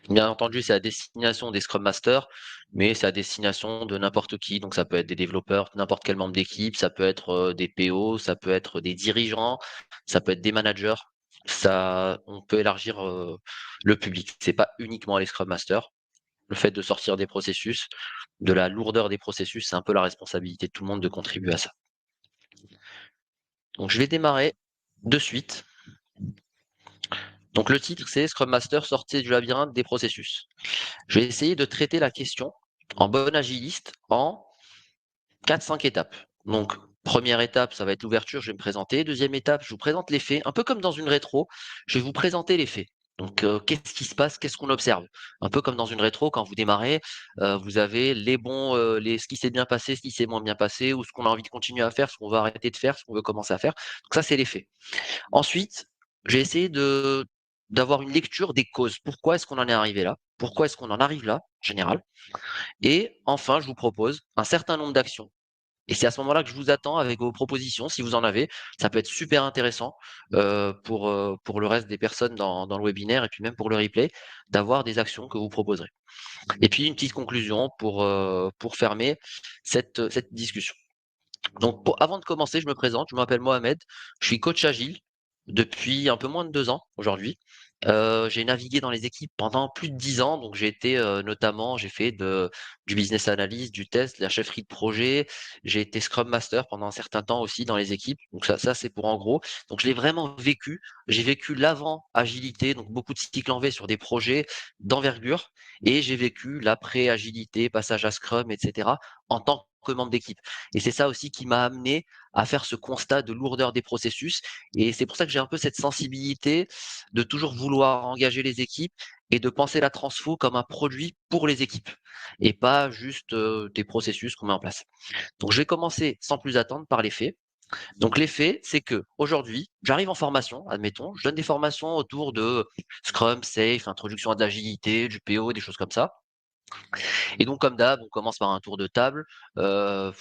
Bien entendu, c'est à destination des Scrum Masters, mais c'est à destination de n'importe qui. Donc ça peut être des développeurs, n'importe quel membre d'équipe, ça peut être, des PO, ça peut être des dirigeants, ça peut être des managers. Ça on peut élargir, le public. C'est pas uniquement les Scrum Masters. Le fait de sortir des processus, de la lourdeur des processus, c'est un peu la responsabilité de tout le monde de contribuer à ça. Donc je vais démarrer de suite. Donc le titre, c'est Scrum Master, sortez du labyrinthe des processus. Je vais essayer de traiter la question en bon agiliste en 4-5 étapes. Donc, première étape, ça va être l'ouverture, je vais me présenter. Deuxième étape, je vous présente les faits, un peu comme dans une rétro, je vais vous présenter les faits. Donc, qu'est-ce qui se passe, qu'est-ce qu'on observe? Un peu comme dans une rétro, quand vous démarrez, vous avez les bons, ce qui s'est bien passé, ce qui s'est moins bien passé, ou ce qu'on a envie de continuer à faire, ce qu'on veut arrêter de faire, ce qu'on veut commencer à faire. Donc ça, c'est les faits. Ensuite, j'ai essayé d'avoir une lecture des causes. Pourquoi est-ce qu'on en est arrivé là? Pourquoi est-ce qu'on en arrive là, en général? Et enfin, je vous propose un certain nombre d'actions. Et c'est à ce moment-là que je vous attends avec vos propositions, si vous en avez. Ça peut être super intéressant pour le reste des personnes dans le webinaire et puis même pour le replay, d'avoir des actions que vous proposerez. Et puis une petite conclusion pour fermer cette discussion. Donc, avant de commencer, je me présente. Je m'appelle Mohamed. Je suis coach agile depuis un peu moins de 2 ans aujourd'hui. J'ai navigué dans les équipes pendant plus de 10 ans. Donc, j'ai été notamment, j'ai fait du business analyst, du test, de la chefferie de projet. J'ai été Scrum Master pendant un certain temps aussi dans les équipes. Donc, ça c'est pour en gros. Donc, je l'ai vraiment vécu. J'ai vécu l'avant agilité, donc beaucoup de cycles en V sur des projets d'envergure. Et j'ai vécu l'après agilité, passage à Scrum, etc. en tant que membre d'équipe. Et c'est ça aussi qui m'a amené à faire ce constat de lourdeur des processus. Et c'est pour ça que j'ai un peu cette sensibilité de toujours vouloir engager les équipes et de penser la transfo comme un produit pour les équipes et pas juste des processus qu'on met en place. Donc je vais commencer sans plus attendre par les faits. Donc les faits, c'est que aujourd'hui, j'arrive en formation, admettons, je donne des formations autour de Scrum, Safe, introduction à de l'agilité, du PO, des choses comme ça. Et donc comme d'hab, on commence par un tour de table. Heu,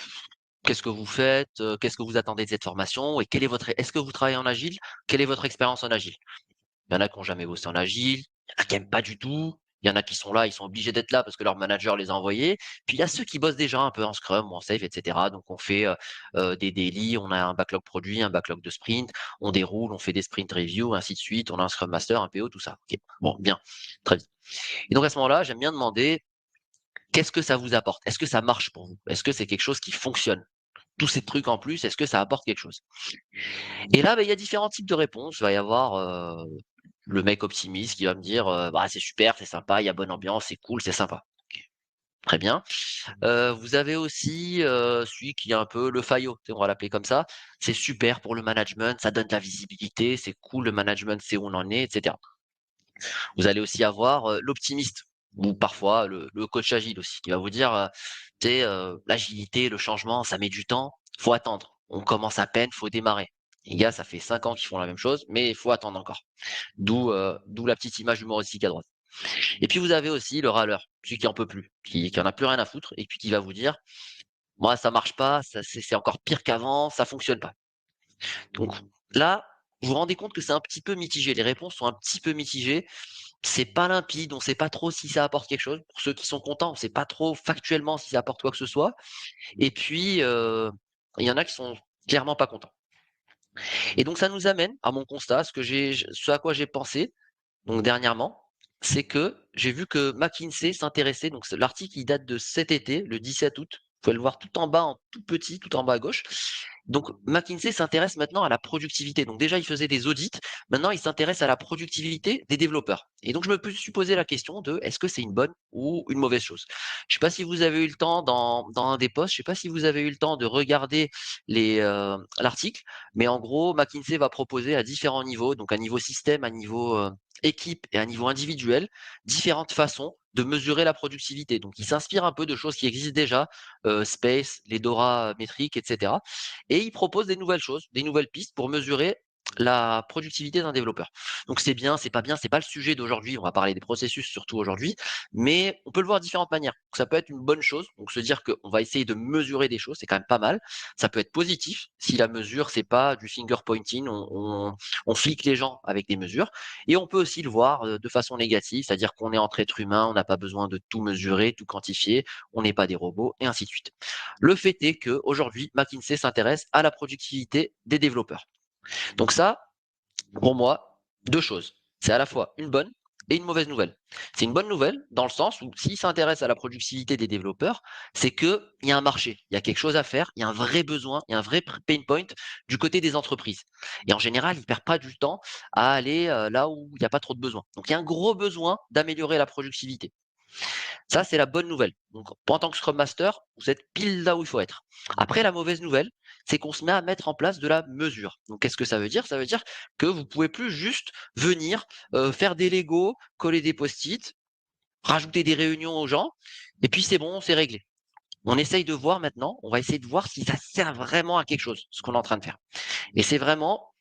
Qu'est-ce que vous faites? Qu'est-ce que vous attendez de cette formation? Et quelle est votre est-ce que vous travaillez en agile? Quelle est votre expérience en agile? Il y en a qui ont jamais bossé en agile, il y en a qui aiment pas du tout, il y en a qui sont là, ils sont obligés d'être là parce que leur manager les a envoyés. Puis il y a ceux qui bossent déjà un peu en Scrum ou en Safe et cetera. Donc on fait, des daily, on a un backlog produit, un backlog de sprint, on déroule, on fait des sprint review, ainsi de suite. On a un Scrum Master, un PO, tout ça. OK. Bon, bien, très bien. Et donc à ce moment-là, j'aime bien demander: qu'est-ce que ça vous apporte? Est-ce que ça marche pour vous? Est-ce que c'est quelque chose qui fonctionne? Tous ces trucs en plus, est-ce que ça apporte quelque chose? Et là, il y a différents types de réponses. Il va y avoir, le mec optimiste qui va me dire, «Bah, c'est super, c'est sympa, il y a bonne ambiance, c'est cool, c'est sympa». OK, très bien. Vous avez aussi, celui qui est un peu le faillot, tu sais, on va l'appeler comme ça. «C'est super pour le management, ça donne de la visibilité, c'est cool, le management sait où on en est» et cetera. Vous allez aussi avoir, l'optimiste ou parfois le coach agile aussi qui va vous dire, tu sais, «L'agilité, le changement, ça met du temps, faut attendre. On commence à peine, faut démarrer. Les gars, ça fait 5 ans qu'ils font la même chose, mais il faut attendre encore». D'où la petite image humoristique à droite. Et puis vous avez aussi le râleur, celui qui en peut plus, qui en a plus rien à foutre et puis qui va vous dire: «Moi ça marche pas, ça c'est encore pire qu'avant, ça fonctionne pas». Donc là, vous vous rendez compte que c'est un petit peu mitigé, les réponses sont un petit peu mitigées. C'est pas limpide, on sait pas trop si ça apporte quelque chose. Pour ceux qui sont contents, on sait pas trop factuellement si ça apporte quoi que ce soit. Et puis, il y en a qui sont clairement pas contents. Et donc ça nous amène à mon constat, ce à quoi j'ai pensé, donc dernièrement, c'est que j'ai vu que McKinsey s'intéressait, donc l'article il date de cet été, le 17 août. Vous pouvez le voir tout en bas, en tout petit, tout en bas à gauche. Donc McKinsey s'intéresse maintenant à la productivité. Donc déjà, il faisait des audits. Maintenant, il s'intéresse à la productivité des développeurs. Et donc, je me suis posé la question de est-ce que c'est une bonne ou une mauvaise chose? Je ne sais pas si vous avez eu le temps dans un des posts, je ne sais pas si vous avez eu le temps de regarder l'article, mais en gros, McKinsey va proposer à différents niveaux, donc à niveau système, à niveau équipe et à niveau individuel, différentes façons de mesurer la productivité. Donc, il s'inspire un peu de choses qui existent déjà, Space, les Dora métriques, etc. Et il propose des nouvelles choses, des nouvelles pistes pour mesurer la productivité d'un développeur. Donc c'est bien, c'est pas le sujet d'aujourd'hui, on va parler des processus surtout aujourd'hui, mais on peut le voir de différentes manières. Ça peut être une bonne chose, donc se dire qu'on va essayer de mesurer des choses, c'est quand même pas mal. Ça peut être positif, si la mesure, c'est pas du finger pointing, on flique les gens avec des mesures. Et on peut aussi le voir de façon négative, c'est-à-dire qu'on est entre êtres humains, on n'a pas besoin de tout mesurer, tout quantifier, on n'est pas des robots, et ainsi de suite. Le fait est qu'aujourd'hui, McKinsey s'intéresse à la productivité des développeurs. Donc ça, pour moi, deux choses. C'est à la fois une bonne et une mauvaise nouvelle. C'est une bonne nouvelle dans le sens où s'ils s'intéressent à la productivité des développeurs, c'est qu'il y a un marché, il y a quelque chose à faire, il y a un vrai besoin, il y a un vrai pain point du côté des entreprises. Et en général, ils ne perdent pas du temps à aller là où il n'y a pas trop de besoin. Donc il y a un gros besoin d'améliorer la productivité. Ça, c'est la bonne nouvelle. Donc, en tant que Scrum Master, vous êtes pile là où il faut être. Après, la mauvaise nouvelle, c'est qu'on se met à mettre en place de la mesure. Donc, qu'est-ce que ça veut dire? Ça veut dire que vous pouvez plus juste venir faire des Legos, coller des post-it, rajouter des réunions aux gens, et puis c'est bon, c'est réglé. On essaye de voir maintenant, on va essayer de voir si ça sert vraiment à quelque chose, ce qu'on est en train de faire. Et c'est vraiment,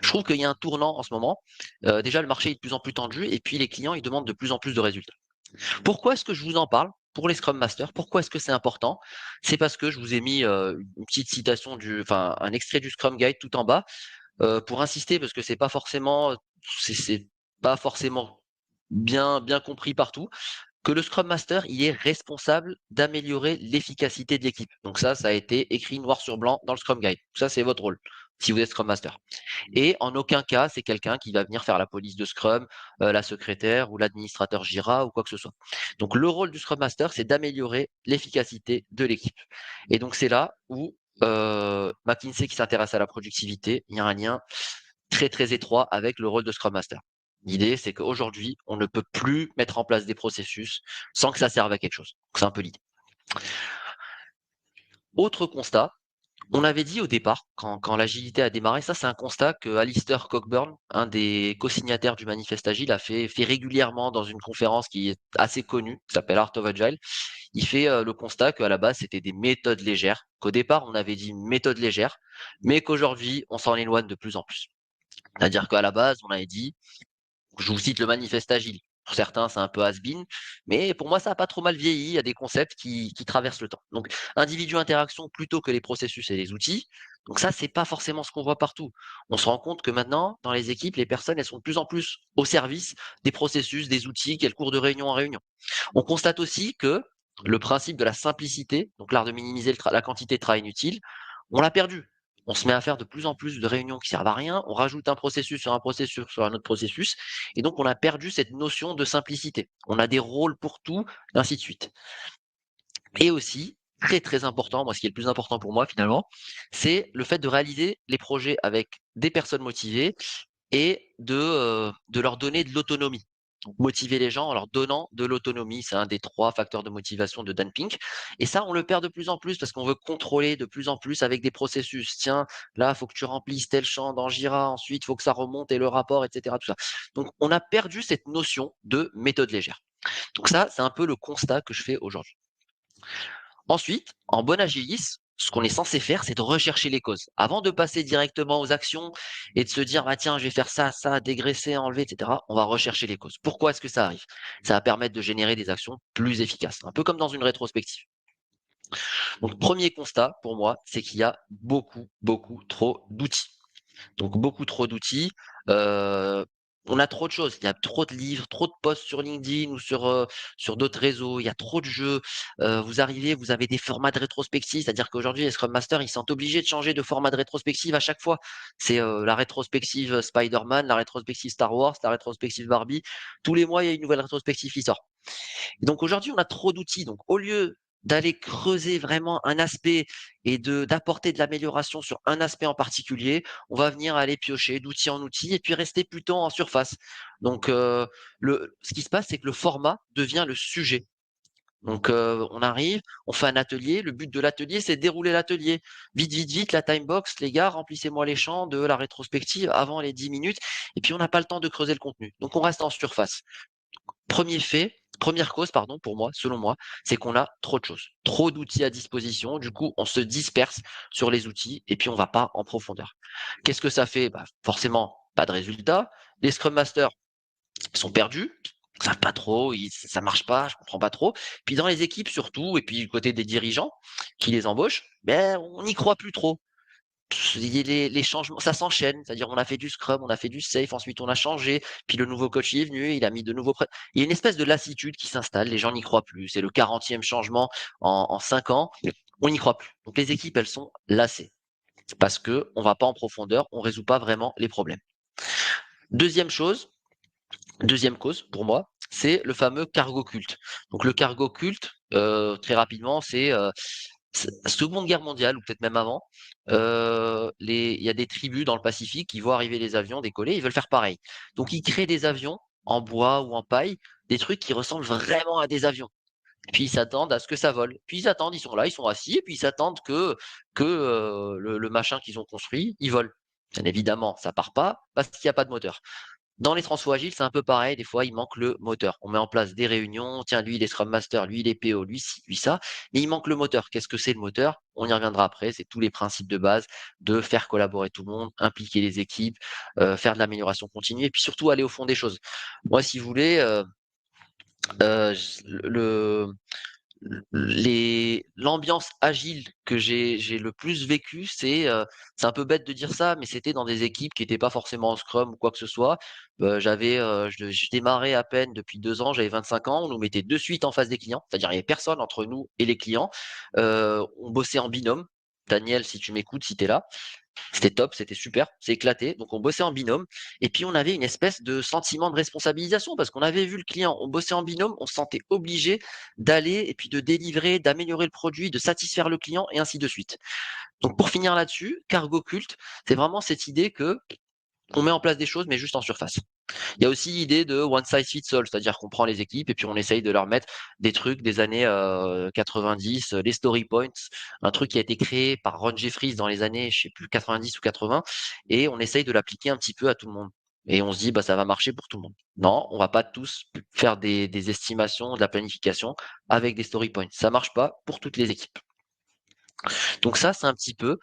je trouve qu'il y a un tournant en ce moment. Déjà, le marché est de plus en plus tendu, et puis les clients, ils demandent de plus en plus de résultats. Pourquoi est-ce que je vous en parle pour les Scrum Masters? Pourquoi est-ce que c'est important? C'est parce que je vous ai mis une petite citation enfin un extrait du Scrum Guide tout en bas pour insister parce que c'est pas forcément bien compris partout que le Scrum Master il est responsable d'améliorer l'efficacité de l'équipe. Donc ça a été écrit noir sur blanc dans le Scrum Guide. Ça c'est votre rôle si vous êtes Scrum Master. Et en aucun cas, c'est quelqu'un qui va venir faire la police de Scrum, la secrétaire ou l'administrateur Jira ou quoi que ce soit. Donc le rôle du Scrum Master, c'est d'améliorer l'efficacité de l'équipe. Et donc c'est là où McKinsey qui s'intéresse à la productivité, il y a un lien très très étroit avec le rôle de Scrum Master. L'idée, c'est qu'aujourd'hui, on ne peut plus mettre en place des processus sans que ça serve à quelque chose. C'est un peu l'idée. Autre constat, on avait dit au départ, quand l'agilité a démarré, ça c'est un constat que Alistair Cockburn, un des co-signataires du manifeste agile, a fait régulièrement dans une conférence qui est assez connue, qui s'appelle Art of Agile. Il fait le constat qu'à la base c'était des méthodes légères, qu'au départ on avait dit méthode légère, mais qu'aujourd'hui on s'en éloigne de plus en plus. C'est-à-dire qu'à la base on avait dit, je vous cite le manifeste agile. Pour certains, c'est un peu has-been, mais pour moi, ça n'a pas trop mal vieilli. Il y a des concepts qui traversent le temps. Donc, individu-interaction plutôt que les processus et les outils. Donc ça, c'est pas forcément ce qu'on voit partout. On se rend compte que maintenant, dans les équipes, les personnes, elles sont de plus en plus au service des processus, des outils, qu'elles courent de réunion en réunion. On constate aussi que le principe de la simplicité, donc l'art de minimiser la quantité de travail inutile, on l'a perdu. On se met à faire de plus en plus de réunions qui servent à rien, on rajoute un processus sur un processus sur un autre processus, et donc on a perdu cette notion de simplicité. On a des rôles pour tout, et ainsi de suite. Et aussi, très très important, moi ce qui est le plus important pour moi finalement, c'est le fait de réaliser les projets avec des personnes motivées et de leur donner de l'autonomie. Donc, motiver les gens en leur donnant de l'autonomie, c'est un des 3 facteurs de motivation de Dan Pink. Et ça, on le perd de plus en plus parce qu'on veut contrôler de plus en plus avec des processus. Tiens, là, il faut que tu remplisses tel champ dans Jira, ensuite, il faut que ça remonte et le rapport, etc. Tout ça. Donc, on a perdu cette notion de méthode légère. Donc ça, c'est un peu le constat que je fais aujourd'hui. Ensuite, en bon agiliste, ce qu'on est censé faire, c'est de rechercher les causes. Avant de passer directement aux actions et de se dire, bah tiens, je vais faire ça, ça, dégraisser, enlever, etc., on va rechercher les causes. Pourquoi est-ce que ça arrive? Ça va permettre de générer des actions plus efficaces, un peu comme dans une rétrospective. Donc, premier constat pour moi, c'est qu'il y a beaucoup trop d'outils. Donc beaucoup trop d'outils. On a trop de choses. Il y a trop de livres, trop de posts sur LinkedIn ou sur d'autres réseaux. Il y a trop de jeux. Vous arrivez, vous avez des formats de rétrospective, c'est-à-dire qu'aujourd'hui, les Scrum Masters, ils sont obligés de changer de format de rétrospective à chaque fois. C'est la rétrospective Spider-Man, la rétrospective Star Wars, la rétrospective Barbie. Tous les mois, il y a une nouvelle rétrospective qui sort. Et donc aujourd'hui, on a trop d'outils. Donc au lieu d'aller creuser vraiment un aspect et d'apporter de l'amélioration sur un aspect en particulier, on va venir aller piocher d'outil en outil et puis rester plutôt en surface. Donc ce qui se passe, c'est que le format devient le sujet. Donc on arrive, on fait un atelier, le but de l'atelier, c'est de dérouler l'atelier. Vite, vite, vite, la time box, les gars, remplissez-moi les champs de la rétrospective avant les 10 minutes, et puis on n'a pas le temps de creuser le contenu. Donc on reste en surface. Premier fait, première cause, pardon, pour moi, selon moi, c'est qu'on a trop de choses, trop d'outils à disposition. Du coup, on se disperse sur les outils et puis on va pas en profondeur. Qu'est-ce que ça fait? Bah, forcément, pas de résultat. Les Scrum Masters sont perdus, ils savent pas trop, ça marche pas, je comprends pas trop. Puis dans les équipes surtout, et puis du côté des dirigeants qui les embauchent, ben on n'y croit plus trop. Les changements, ça s'enchaîne, c'est-à-dire on a fait du Scrum, on a fait du Safe, ensuite on a changé, puis le nouveau coach est venu, il a mis de nouveaux. Il y a une espèce de lassitude qui s'installe, les gens n'y croient plus. C'est le 40e changement en 5 ans, on n'y croit plus. Donc les équipes, elles sont lassées parce que on va pas en profondeur, on résout pas vraiment les problèmes. Deuxième chose, deuxième cause pour moi, c'est le fameux cargo culte. Donc le cargo culte, très rapidement, c'est Seconde Guerre mondiale ou peut-être même avant, il y a des tribus dans le Pacifique qui voient arriver les avions décoller, ils veulent faire pareil. Donc ils créent des avions en bois ou en paille, des trucs qui ressemblent vraiment à des avions. Puis ils s'attendent à ce que ça vole. Puis ils attendent, ils sont là, ils sont assis, et puis ils s'attendent que le machin qu'ils ont construit, il vole. Bien évidemment, ça part pas parce qu'il n'y a pas de moteur. Dans les transfos agiles, c'est un peu pareil. Des fois, il manque le moteur. On met en place des réunions. Tiens, lui, il est Scrum Master, lui, il est PO, lui, ci, lui, ça. Mais il manque le moteur. Qu'est-ce que c'est le moteur? On y reviendra après. C'est tous les principes de base de faire collaborer tout le monde, impliquer les équipes, faire de l'amélioration continue et puis surtout aller au fond des choses. Moi, si vous voulez, le, l'ambiance agile que j'ai le plus vécu, c'est un peu bête de dire ça, mais c'était dans des équipes qui n'étaient pas forcément en Scrum ou quoi que ce soit. Je démarrais à peine depuis 2 ans, j'avais 25 ans, on nous mettait de suite en face des clients, c'est-à-dire il n'y avait personne entre nous et les clients. On bossait en binôme. Daniel, si tu m'écoutes, si tu es là, c'était top, c'était super, c'est éclaté. Donc on bossait en binôme et puis on avait une espèce de sentiment de responsabilisation parce qu'on avait vu le client, on bossait en binôme, on se sentait obligé d'aller et puis de délivrer, d'améliorer le produit, de satisfaire le client et ainsi de suite. Donc pour finir là-dessus, Cargo Cult, c'est vraiment cette idée que on met en place des choses mais juste en surface. Il y a aussi l'idée de one size fits all, c'est-à-dire qu'on prend les équipes et puis on essaye de leur mettre des trucs des années 90, les story points, un truc qui a été créé par Ron Jeffries dans les années, je sais plus, 90 ou 80, et on essaye de l'appliquer un petit peu à tout le monde. Et on se dit, bah, ça va marcher pour tout le monde. Non, on va pas tous faire des estimations, de la planification avec des story points. Ça marche pas pour toutes les équipes. Donc ça, c'est un petit peu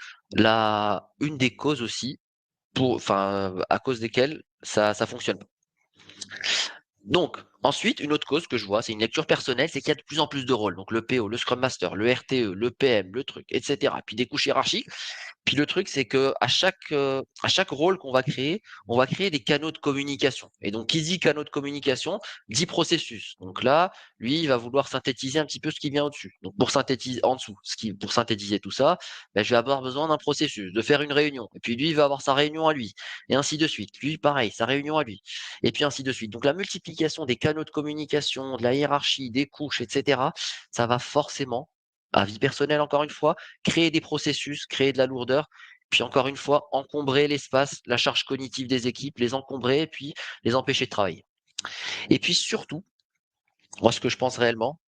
une des causes aussi à cause desquelles ça fonctionne pas. Donc, ensuite, une autre cause que je vois, c'est une lecture personnelle, c'est qu'il y a de plus en plus de rôles. Donc, le PO, le Scrum Master, le RTE, le PM, le truc, etc. Puis des couches hiérarchiques. Puis le truc, c'est que à chaque rôle qu'on va créer, on va créer des canaux de communication. Et donc, qui dit canaux de communication, dit processus. Donc là, lui, il va vouloir synthétiser un petit peu ce qui vient au-dessus. Donc, pour synthétiser en dessous, pour synthétiser tout ça, ben, je vais avoir besoin d'un processus, de faire une réunion. Et puis lui, il va avoir sa réunion à lui. Et ainsi de suite. Lui, pareil, sa réunion à lui. Et puis ainsi de suite. Donc, la multiplication des canaux de communication, de la hiérarchie, des couches, etc., ça va forcément, à vie personnelle encore une fois, créer des processus, créer de la lourdeur, puis encore une fois, encombrer l'espace, la charge cognitive des équipes, les encombrer, et puis les empêcher de travailler. Et puis surtout, moi ce que je pense réellement,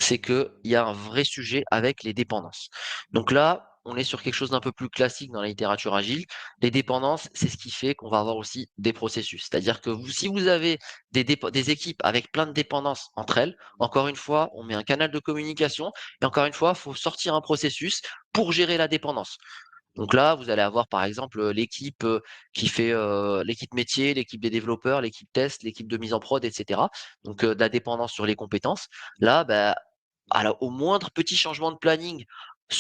c'est qu'il y a un vrai sujet avec les dépendances. Donc là, on est sur quelque chose d'un peu plus classique dans la littérature agile. Les dépendances, c'est ce qui fait qu'on va avoir aussi des processus. C'est-à-dire que si vous avez des équipes avec plein de dépendances entre elles, encore une fois, on met un canal de communication et encore une fois, il faut sortir un processus pour gérer la dépendance. Donc là, vous allez avoir par exemple l'équipe qui fait l'équipe métier, l'équipe des développeurs, l'équipe test, l'équipe de mise en prod, etc. Donc de la dépendance sur les compétences. Là, bah, au moindre petit changement de planning,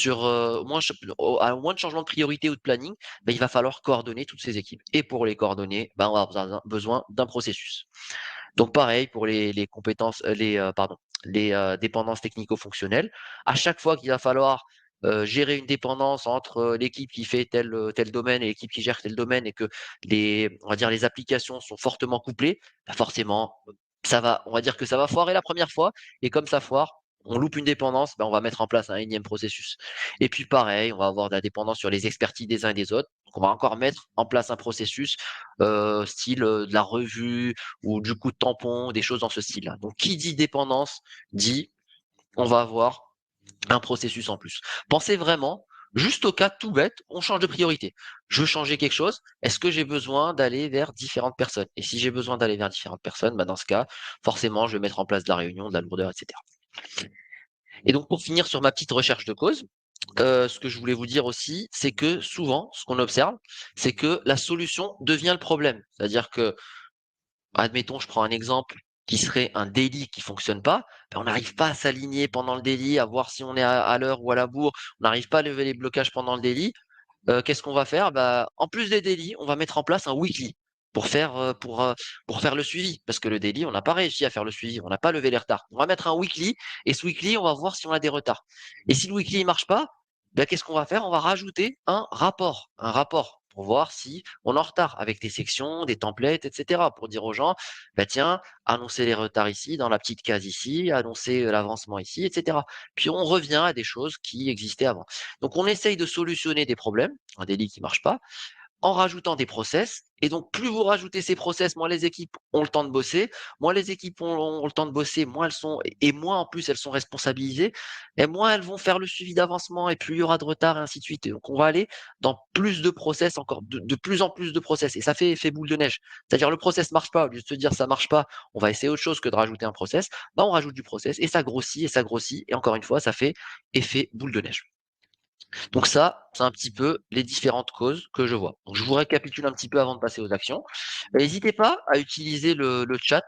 au moindre changement de priorité ou de planning, bah, il va falloir coordonner toutes ces équipes. Et pour les coordonner, bah, on va avoir besoin d'un processus. Donc pareil pour les compétences, les dépendances technico-fonctionnelles. À chaque fois qu'il va falloir gérer une dépendance entre l'équipe qui fait tel domaine et l'équipe qui gère tel domaine et que on va dire les applications sont fortement couplées, bah forcément, on va dire que ça va foirer la première fois et comme ça foire, on loupe une dépendance, bah on va mettre en place un énième processus. Et puis pareil, on va avoir de la dépendance sur les expertises des uns et des autres. Donc on va encore mettre en place un processus style de la revue ou du coup de tampon, des choses dans ce style-là. Donc qui dit dépendance dit on va avoir un processus en plus. Pensez vraiment, juste au cas tout bête, on change de priorité. je veux changer quelque chose, est-ce que j'ai besoin d'aller vers différentes personnes? Et si j'ai besoin d'aller vers différentes personnes, bah, dans ce cas, forcément, je vais mettre en place de la réunion, de la lourdeur, et cetera. Et donc pour finir sur ma petite recherche de cause, ce que je voulais vous dire aussi, c'est que souvent, ce qu'on observe, c'est que la solution devient le problème. C'est-à-dire que, admettons, je prends un exemple qui serait un daily qui fonctionne pas, ben, on n'arrive pas à s'aligner pendant le daily, à voir si on est à l'heure ou à la bourre, on n'arrive pas à lever les blocages pendant le daily. Qu'est-ce qu'on va faire? Bah, en plus des daily, on va mettre en place un weekly pour faire, pour faire le suivi. Parce que le daily, on n'a pas réussi à faire le suivi, on n'a pas levé les retards. On va mettre un weekly et ce weekly, on va voir si on a des retards. Et si le weekly ne marche pas, bah, qu'est-ce qu'on va faire? On va rajouter un rapport pour voir si on est en retard avec des sections, des templates, et cetera, pour dire aux gens: «Bah, tiens, annoncez les retards ici, dans la petite case ici, annoncez, l'avancement ici», et cetera. Puis on revient à des choses qui existaient avant. Donc on essaye de solutionner des problèmes, un délit qui marche pas, en rajoutant des process. Et donc plus vous rajoutez ces process, moins les équipes ont le temps de bosser, moins les équipes ont le temps de bosser, moins elles sont et moins en plus elles sont responsabilisées, et moins elles vont faire le suivi d'avancement et plus il y aura de retard et ainsi de suite. Et donc on va aller dans plus de process, encore de plus en plus de process, et ça fait effet boule de neige. C'est-à-dire le process marche pas, au lieu de se dire ça marche pas, on va essayer autre chose que de rajouter un process, bah on rajoute du process et ça grossit et encore une fois ça fait effet boule de neige. Donc ça, c'est un petit peu les différentes causes que je vois. Donc je vous récapitule un petit peu avant de passer aux actions. N'hésitez pas à utiliser le chat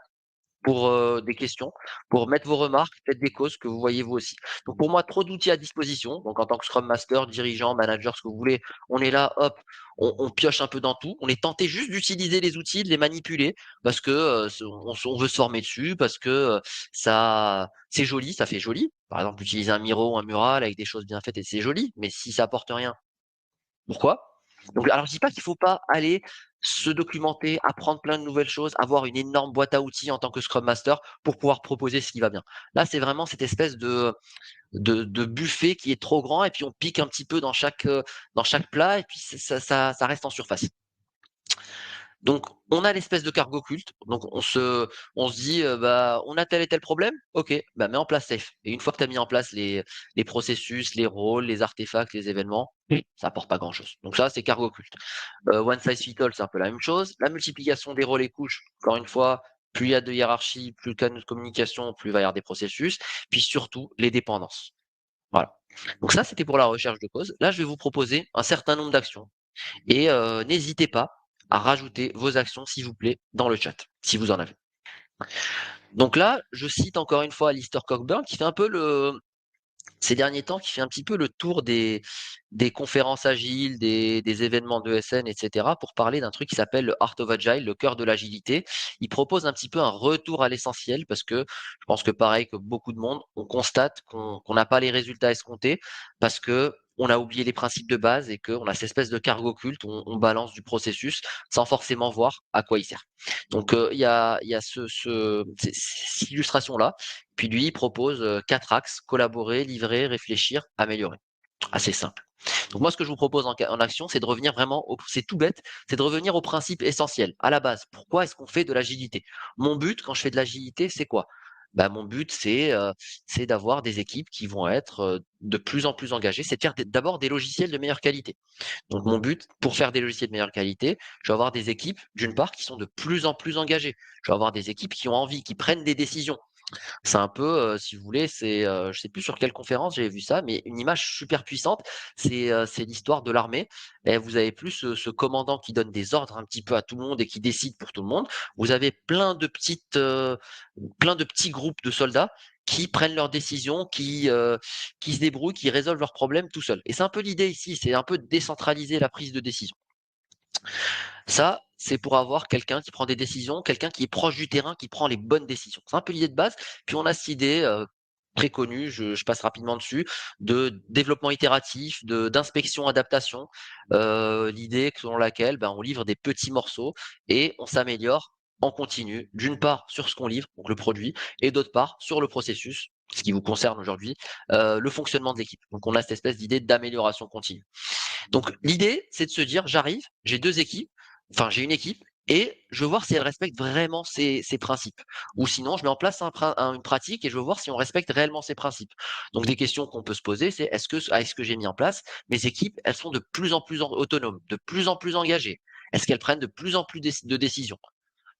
pour des questions, pour mettre vos remarques, peut-être des causes que vous voyez vous aussi. Donc pour moi, trop d'outils à disposition. Donc en tant que Scrum Master, dirigeant, manager, ce que vous voulez, on est là, hop, on pioche un peu dans tout. On est tenté juste d'utiliser les outils, de les manipuler, parce que on veut se former dessus, parce que ça, c'est joli, ça fait joli. Par exemple, utiliser un Miro ou un mural avec des choses bien faites, et c'est joli. Mais si ça apporte rien, pourquoi? Donc, alors je dis pas qu'il faut pas aller se documenter, apprendre plein de nouvelles choses, avoir une énorme boîte à outils en tant que Scrum Master pour pouvoir proposer ce qui va bien. Là, c'est vraiment cette espèce de buffet qui est trop grand et puis on pique un petit peu dans chaque plat et puis ça reste en surface. Donc, on a l'espèce de cargo culte. Donc, on se dit, bah, on a tel et tel problème. Ok, bah, mets en place safe. Et une fois que tu as mis en place les processus, les rôles, les artefacts, les événements, ça apporte pas grand chose. Donc, ça, c'est cargo culte. One size fit all, c'est un peu la même chose. La multiplication des rôles et couches, encore une fois, plus il y a de hiérarchie, plus le canal de communication, plus il va y avoir des processus. Puis surtout, les dépendances. Voilà. Donc, ça, c'était pour la recherche de cause. Là, je vais vous proposer un certain nombre d'actions. Et n'hésitez pas à rajouter vos actions, s'il vous plaît, dans le chat, si vous en avez. Donc là, je cite encore une fois Alistair Cockburn, qui fait un peu ces derniers temps, qui fait un petit peu le tour des conférences agiles, des événements d'ESN, etc., pour parler d'un truc qui s'appelle le Art of Agile, le cœur de l'agilité. Il propose un petit peu un retour à l'essentiel, parce que je pense que pareil que beaucoup de monde, on constate qu'on n'a pas les résultats escomptés, parce que on a oublié les principes de base et qu'on a cette espèce de cargo culte, on balance du processus sans forcément voir à quoi il sert. Donc il y a cette illustration-là. Puis lui, il propose 4 axes: collaborer, livrer, réfléchir, améliorer. Assez simple. Donc moi, ce que je vous propose en action, c'est de revenir vraiment, c'est tout bête, c'est de revenir au principe essentiel, à la base. Pourquoi est-ce qu'on fait de l'agilité? Mon but, quand je fais de l'agilité, c'est quoi? Bah, mon but, c'est d'avoir des équipes qui vont être de plus en plus engagées. C'est de faire d'abord des logiciels de meilleure qualité. Donc mon but, pour faire des logiciels de meilleure qualité, je vais avoir des équipes, d'une part, qui sont de plus en plus engagées. Je vais avoir des équipes qui ont envie, qui prennent des décisions. C'est un peu, si vous voulez, je sais plus sur quelle conférence j'avais vu ça, mais une image super puissante. C'est l'histoire de l'armée. Et vous avez plus ce commandant qui donne des ordres un petit peu à tout le monde et qui décide pour tout le monde. Vous avez plein de petits groupes de soldats qui prennent leurs décisions, qui se débrouillent, qui résolvent leurs problèmes tout seuls. Et c'est un peu l'idée ici, c'est un peu de décentraliser la prise de décision. Ça, c'est pour avoir quelqu'un qui prend des décisions, quelqu'un qui est proche du terrain, qui prend les bonnes décisions. C'est un peu l'idée de base. Puis on a cette idée très connue, je passe rapidement dessus, de développement itératif, d'inspection, adaptation. L'idée selon laquelle on livre des petits morceaux et on s'améliore en continu, d'une part sur ce qu'on livre, donc le produit, et d'autre part sur le processus, ce qui vous concerne aujourd'hui, le fonctionnement de l'équipe. Donc on a cette espèce d'idée d'amélioration continue. Donc l'idée, c'est de se dire, j'arrive, j'ai deux équipes, enfin j'ai une équipe et je veux voir si elle respecte vraiment ses principes. Ou sinon, je mets en place une pratique et je veux voir si on respecte réellement ses principes. Donc des questions qu'on peut se poser, c'est est-ce que j'ai mis en place, mes équipes, elles sont de plus en plus autonomes, de plus en plus engagées? Est-ce qu'elles prennent de plus en plus de décisions?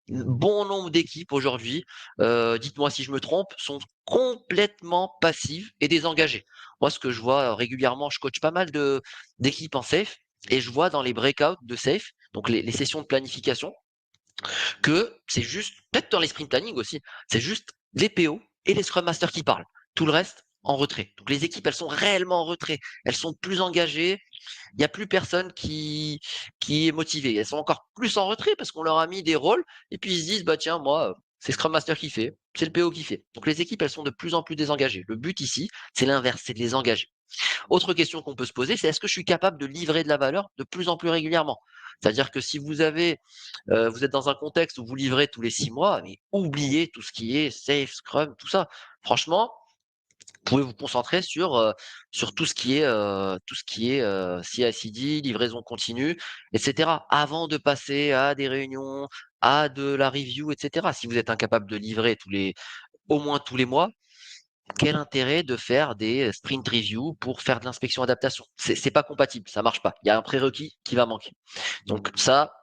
Bon nombre d'équipes aujourd'hui, dites-moi si je me trompe, sont complètement passives et désengagées. Moi, ce que je vois régulièrement, je coach pas mal d'équipes en safe et je vois dans les breakouts de safe, donc les sessions de planification, que c'est juste, peut-être dans les sprint planning aussi, c'est juste les PO et les Scrum Masters qui parlent. Tout le reste en retrait. Donc les équipes, elles sont réellement en retrait. Elles sont plus engagées. Il n'y a plus personne qui est motivé. Elles sont encore plus en retrait parce qu'on leur a mis des rôles et puis ils se disent, bah tiens, moi, c'est Scrum Master qui fait, c'est le PO qui fait. Donc les équipes, elles sont de plus en plus désengagées. Le but ici, c'est l'inverse, c'est de les engager. Autre question qu'on peut se poser, c'est est-ce que je suis capable de livrer de la valeur de plus en plus régulièrement? C'est-à-dire que si vous êtes dans un contexte où vous livrez tous les 6 mois, mais oubliez tout ce qui est safe, Scrum, tout ça. Franchement, vous pouvez vous concentrer sur tout ce qui est CI/CD, livraison continue, etc. Avant de passer à des réunions, à de la review, etc. Si vous êtes incapable de livrer au moins tous les mois, quel intérêt de faire des sprint review pour faire de l'inspection adaptation? C'est pas compatible, ça marche pas. Il y a un prérequis qui va manquer. Donc ça,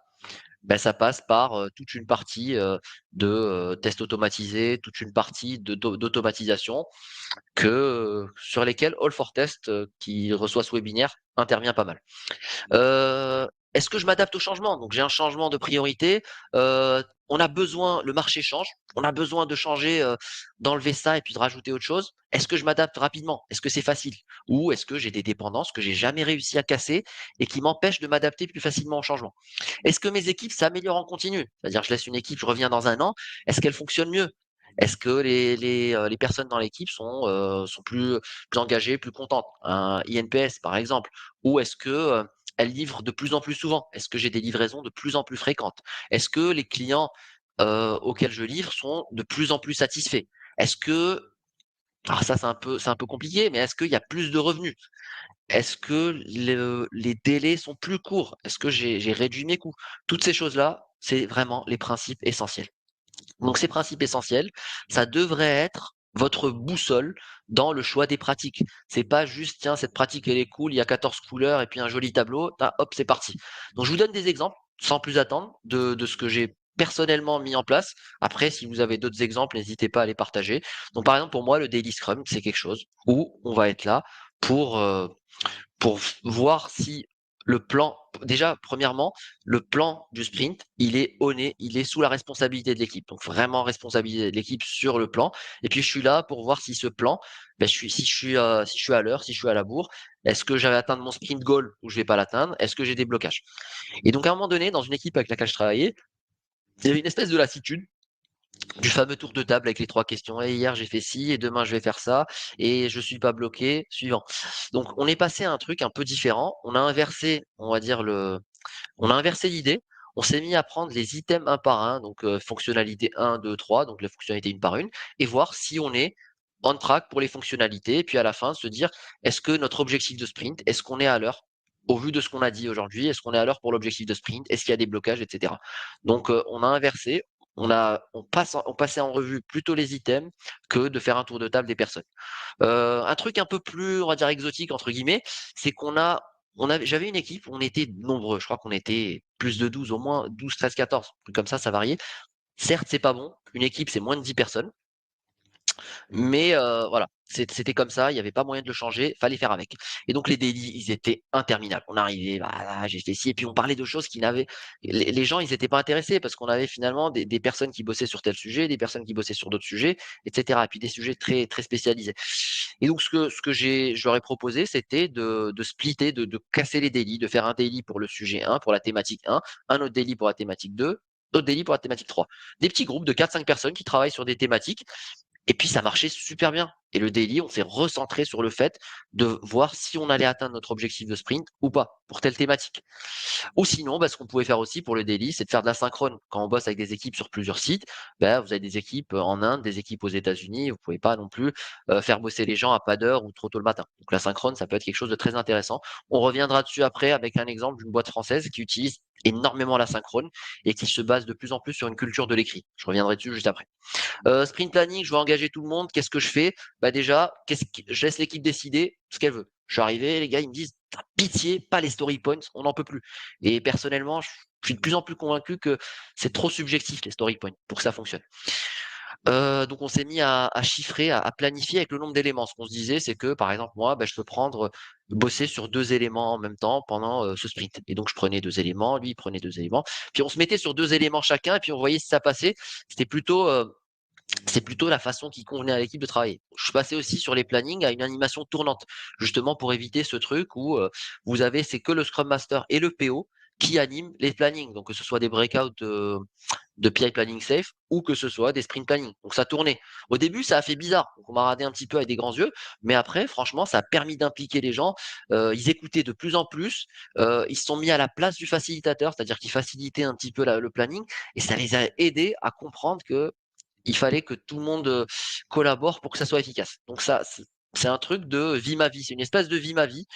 ben, ça passe par toute une partie de tests automatisés, toute une partie d'automatisation sur lesquels All for Test, qui reçoit ce webinaire, intervient pas mal. Est-ce que je m'adapte au changement? Donc j'ai un changement de priorité, on a besoin le marché change, on a besoin de changer, d'enlever ça et puis de rajouter autre chose. Est-ce que je m'adapte rapidement? Est-ce que c'est facile? Ou est-ce que j'ai des dépendances que j'ai jamais réussi à casser et qui m'empêchent de m'adapter plus facilement au changement? Est-ce que mes équipes s'améliorent en continu? C'est-à-dire je laisse une équipe, je reviens dans un an, est-ce qu'elle fonctionne mieux? Est-ce que les personnes dans l'équipe sont plus engagées, plus contentes? Un INPS par exemple. Ou est-ce que, elles livrent de plus en plus souvent? Est-ce que j'ai des livraisons de plus en plus fréquentes? Est-ce que les clients, auxquels je livre sont de plus en plus satisfaits? Est-ce que alors ça c'est un peu compliqué, mais est-ce qu'il y a plus de revenus? Est-ce que les délais sont plus courts? Est-ce que j'ai réduit mes coûts? Toutes ces choses-là, c'est vraiment les principes essentiels. Donc ces principes essentiels, ça devrait être votre boussole dans le choix des pratiques. C'est pas juste, tiens, cette pratique elle est cool, il y a 14 couleurs et puis un joli tableau, hop, c'est parti. Donc je vous donne des exemples, sans plus attendre, de ce que j'ai personnellement mis en place. Après, si vous avez d'autres exemples, n'hésitez pas à les partager. Donc par exemple, pour moi, le Daily Scrum, c'est quelque chose où on va être là pour, euh, pour voir si le plan, déjà, premièrement, le plan du sprint, il est sous la responsabilité de l'équipe. Donc vraiment responsabilité de l'équipe sur le plan. Et puis je suis là pour voir si ce plan, ben, si je suis à l'heure, si je suis à la bourre, est-ce que j'avais atteint mon sprint goal ou je vais pas l'atteindre? Est-ce que j'ai des blocages? Et donc à un moment donné, dans une équipe avec laquelle je travaillais, il y avait une espèce de lassitude du fameux tour de table avec les 3 questions. Et hier j'ai fait ci, et demain je vais faire ça, et je suis pas bloqué, suivant. Donc on est passé à un truc un peu différent. On a inversé, on va dire on a inversé l'idée. On s'est mis à prendre les items un par un, donc fonctionnalité 1, 2, 3, donc les fonctionnalités une par une, et voir si on est on track pour les fonctionnalités, et puis à la fin se dire est-ce que notre objectif de sprint, est-ce qu'on est à l'heure au vu de ce qu'on a dit aujourd'hui, est-ce qu'on est à l'heure pour l'objectif de sprint, est-ce qu'il y a des blocages, etc. Donc on a inversé, on passait en revue plutôt les items que de faire un tour de table des personnes. Un truc un peu plus, on va dire exotique entre guillemets, c'est j'avais une équipe, on était nombreux, je crois qu'on était plus de 12, au moins 12, 13, 14, un truc comme ça variait. Certes, c'est pas bon, une équipe c'est moins de 10 personnes, mais voilà, c'était comme ça, il y avait pas moyen de le changer, fallait faire avec. Et donc les délits, ils étaient interminables. On arrivait, voilà, j'ai fait ci, et puis on parlait de choses qui n'avaient les gens, ils étaient pas intéressés parce qu'on avait finalement des personnes qui bossaient sur tel sujet, des personnes qui bossaient sur d'autres sujets, etc. Et puis des sujets très très spécialisés. Et donc ce que je leur ai proposé, c'était de splitter, de casser les délits, de faire un délit pour le sujet 1, pour la thématique 1 autre délit pour la thématique 2, autre délit pour la thématique 3. Des petits groupes de 4-5 personnes qui travaillent sur des thématiques et puis ça marchait super bien. Et le daily, on s'est recentré sur le fait de voir si on allait atteindre notre objectif de sprint ou pas pour telle thématique. Ou sinon, bah, ce qu'on pouvait faire aussi pour le daily, c'est de faire de l'asynchrone. Quand on bosse avec des équipes sur plusieurs sites, bah, vous avez des équipes en Inde, des équipes aux États-Unis, vous pouvez pas non plus faire bosser les gens à pas d'heure ou trop tôt le matin. Donc l'asynchrone, ça peut être quelque chose de très intéressant. On reviendra dessus après avec un exemple d'une boîte française qui utilise énormément l'asynchrone et qui se base de plus en plus sur une culture de l'écrit. Je reviendrai dessus juste après. Sprint planning, je veux engager tout le monde. Qu'est-ce que je fais? Bah déjà, je laisse l'équipe décider ce qu'elle veut. Je suis arrivé, les gars, ils me disent, pitié, pas les story points, on n'en peut plus. Et personnellement, je suis de plus en plus convaincu que c'est trop subjectif les story points pour que ça fonctionne. Donc on s'est mis à chiffrer, à planifier avec le nombre d'éléments. Ce qu'on se disait, c'est que par exemple moi, je peux bosser sur 2 éléments en même temps pendant ce sprint. Et donc je prenais 2 éléments, lui il prenait 2 éléments, puis on se mettait sur 2 éléments chacun et puis on voyait si ça passait. C'était plutôt c'est plutôt la façon qui convenait à l'équipe de travailler. Je passais aussi sur les plannings à une animation tournante, justement pour éviter ce truc où c'est que le Scrum Master et le PO qui animent les plannings. Donc que ce soit des breakouts de PI planning safe ou que ce soit des sprint planning. Donc ça tournait. Au début, ça a fait bizarre. Donc, on m'a regardé un petit peu avec des grands yeux, mais après, franchement, ça a permis d'impliquer les gens. Ils écoutaient de plus en plus. Ils se sont mis à la place du facilitateur, c'est-à-dire qu'ils facilitaient un petit peu le planning, et ça les a aidés à comprendre que il fallait que tout le monde collabore pour que ça soit efficace. Donc ça, c'est un truc de vie ma vie, c'est une espèce de vie ma vie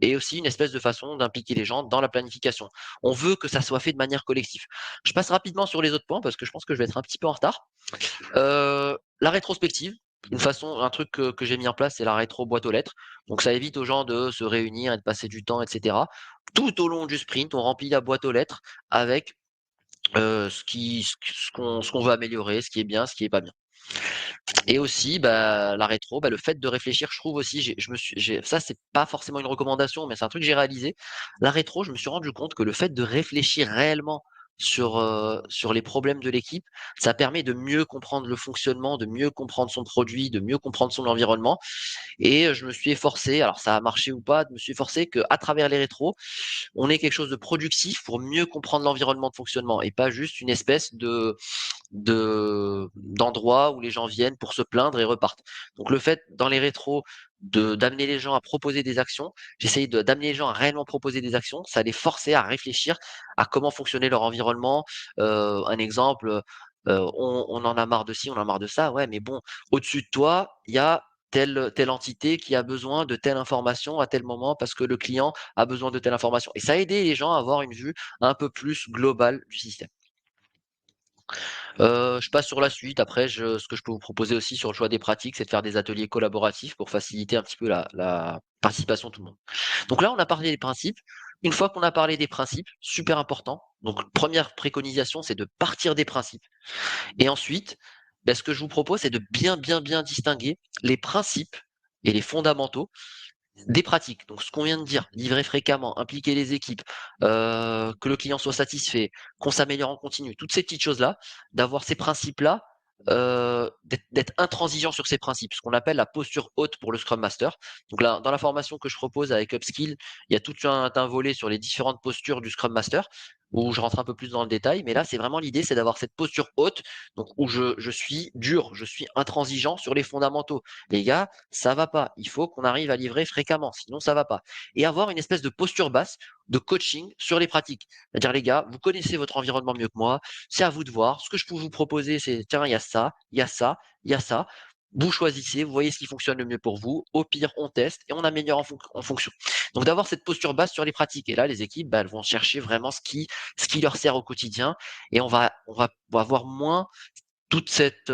et aussi une espèce de façon d'impliquer les gens dans la planification. On veut que ça soit fait de manière collective. Je passe rapidement sur les autres points parce que je pense que je vais être un petit peu en retard. La rétrospective, un truc que j'ai mis en place, c'est la rétro boîte aux lettres. Donc ça évite aux gens de se réunir et de passer du temps, etc. Tout au long du sprint, on remplit la boîte aux lettres avec ce qu'on veut améliorer, ce qui est bien, ce qui est pas bien. Et aussi, la rétro, le fait de réfléchir, je trouve aussi, ça c'est pas forcément une recommandation, mais c'est un truc que j'ai réalisé. La rétro, je me suis rendu compte que le fait de réfléchir réellement sur les problèmes de l'équipe, ça permet de mieux comprendre le fonctionnement, de mieux comprendre son produit, de mieux comprendre son environnement. Et je me suis efforcé, alors ça a marché ou pas, je me suis efforcé qu'à travers les rétros, on ait quelque chose de productif pour mieux comprendre l'environnement de fonctionnement et pas juste une espèce d'endroit où les gens viennent pour se plaindre et repartent. Donc le fait dans les rétros d'amener les gens à proposer des actions, j'essaye d'amener les gens à réellement proposer des actions, ça les forçait à réfléchir à comment fonctionnait leur environnement. Un exemple, on en a marre de ci, on en a marre de ça, ouais, mais bon, au-dessus de toi, il y a telle entité qui a besoin de telle information à tel moment parce que le client a besoin de telle information. Et ça a aidé les gens à avoir une vue un peu plus globale du système. Je passe sur la suite. Après, ce que je peux vous proposer aussi sur le choix des pratiques, c'est de faire des ateliers collaboratifs pour faciliter un petit peu la participation de tout le monde. Donc là, on a parlé des principes. Une fois qu'on a parlé des principes, super important. Donc, première préconisation, c'est de partir des principes. Et ensuite, ce que je vous propose, c'est de bien distinguer les principes et les fondamentaux des pratiques. Donc, ce qu'on vient de dire, livrer fréquemment, impliquer les équipes, que le client soit satisfait, qu'on s'améliore en continu, toutes ces petites choses-là, d'avoir ces principes-là, d'être intransigeant sur ces principes, ce qu'on appelle la posture haute pour le Scrum Master. Donc là, dans la formation que je propose avec Upskill, il y a tout un volet sur les différentes postures du Scrum Master, où je rentre un peu plus dans le détail, mais là, c'est vraiment l'idée, c'est d'avoir cette posture haute, donc où je suis dur, je suis intransigeant sur les fondamentaux. Les gars, ça va pas. Il faut qu'on arrive à livrer fréquemment, sinon ça va pas. Et avoir une espèce de posture basse de coaching sur les pratiques. C'est-à-dire, les gars, vous connaissez votre environnement mieux que moi, c'est à vous de voir. Ce que je peux vous proposer, c'est, tiens, il y a ça, il y a ça, il y a ça. Vous choisissez, vous voyez ce qui fonctionne le mieux pour vous. Au pire, on teste et on améliore en fonction. Donc, d'avoir cette posture basse sur les pratiques. Et là, les équipes, elles vont chercher vraiment ce qui leur sert au quotidien. Et on va avoir moins toute cette